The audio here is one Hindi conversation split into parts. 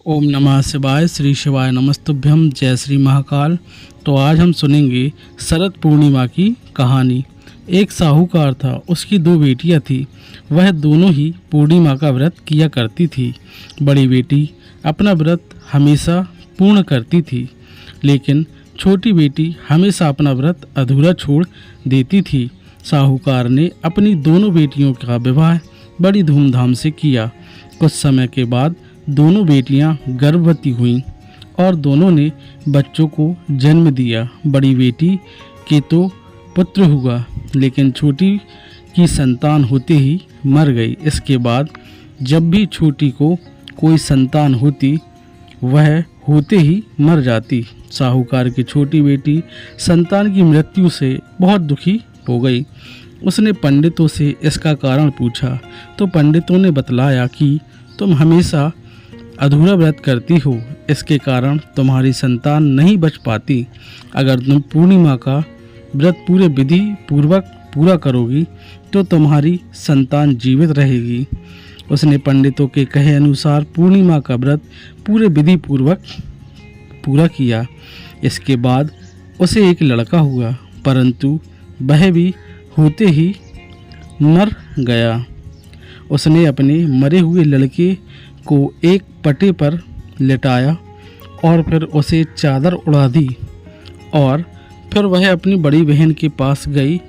ओम नमः शिवाय। श्री शिवाय नमस्तुभ्यम। जय श्री महाकाल। तो आज हम सुनेंगे शरद पूर्णिमा की कहानी। एक साहूकार था, उसकी दो बेटियां थी। वह दोनों ही पूर्णिमा का व्रत किया करती थी। बड़ी बेटी अपना व्रत हमेशा पूर्ण करती थी, लेकिन छोटी बेटी हमेशा अपना व्रत अधूरा छोड़ देती थी। साहूकार ने अपनी दोनों बेटियों का विवाह बड़ी धूमधाम से किया। कुछ समय के बाद दोनों बेटियां गर्भवती हुईं और दोनों ने बच्चों को जन्म दिया। बड़ी बेटी के तो पुत्र हुआ, लेकिन छोटी की संतान होते ही मर गई। इसके बाद जब भी छोटी को कोई संतान होती, वह होते ही मर जाती। साहूकार की छोटी बेटी संतान की मृत्यु से बहुत दुखी हो गई। उसने पंडितों से इसका कारण पूछा, तो पंडितों ने बतलाया कि तुम हमेशा अधूरा व्रत करती हो, इसके कारण तुम्हारी संतान नहीं बच पाती। अगर तुम पूर्णिमा का व्रत पूरे विधि पूर्वक पूरा करोगी तो तुम्हारी संतान जीवित रहेगी। उसने पंडितों के कहे अनुसार पूर्णिमा का व्रत पूरे विधि पूर्वक पूरा किया। इसके बाद उसे एक लड़का हुआ, परंतु वह भी होते ही मर गया। उसने अपने मरे हुए लड़के को एक पटे पर लेटाया और फिर उसे चादर उड़ा दी और फिर वह अपनी बड़ी बहन के पास गई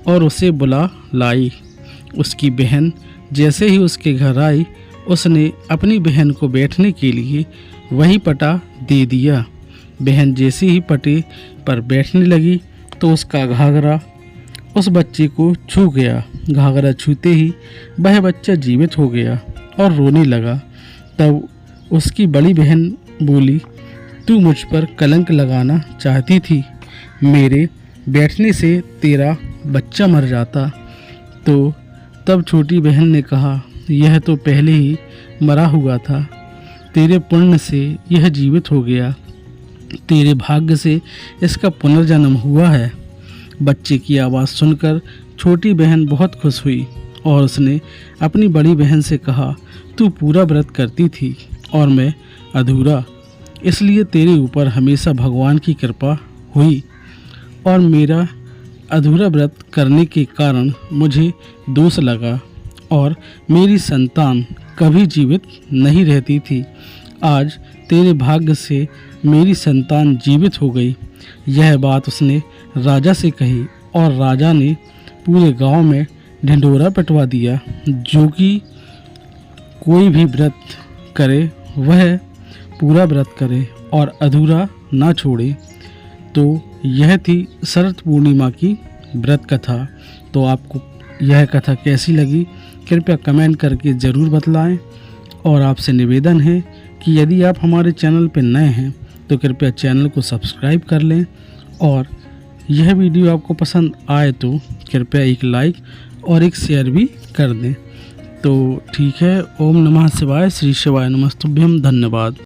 और उसे बुला लाई। उसकी बहन जैसे ही उसके घर आई, उसने अपनी बहन को बैठने के लिए वही पटा दे दिया। बहन जैसे ही पटे पर बैठने लगी तो उसका घाघरा उस बच्चे को छू गया। घाघरा छूते ही वह बच्चा जीवित हो गया और रोने लगा। तब उसकी बड़ी बहन बोली, तू मुझ पर कलंक लगाना चाहती थी, मेरे बैठने से तेरा बच्चा मर जाता। तो तब छोटी बहन ने कहा, यह तो पहले ही मरा हुआ था, तेरे पुण्य से यह जीवित हो गया, तेरे भाग्य से इसका पुनर्जन्म हुआ है। बच्चे की आवाज़ सुनकर छोटी बहन बहुत खुश हुई और उसने अपनी बड़ी बहन से कहा, तू पूरा व्रत करती थी और मैं अधूरा, इसलिए तेरे ऊपर हमेशा भगवान की कृपा हुई और मेरा अधूरा व्रत करने के कारण मुझे दोष लगा और मेरी संतान कभी जीवित नहीं रहती थी। आज तेरे भाग्य से मेरी संतान जीवित हो गई। यह बात उसने राजा से कही और राजा ने पूरे गांव में ढिंढोरा पिटवा दिया, जो कि कोई भी व्रत करे वह पूरा व्रत करे और अधूरा ना छोड़े। तो यह थी शरद पूर्णिमा की व्रत कथा। तो आपको यह कथा कैसी लगी कृपया कमेंट करके ज़रूर बतलाएं और आपसे निवेदन है कि यदि आप हमारे चैनल पर नए हैं तो कृपया चैनल को सब्सक्राइब कर लें और यह वीडियो आपको पसंद आए तो कृपया एक लाइक और एक शेयर भी कर दें। तो ठीक है। ओम नमः शिवाय। श्री शिवाय नमस्तुभ्यम। धन्यवाद।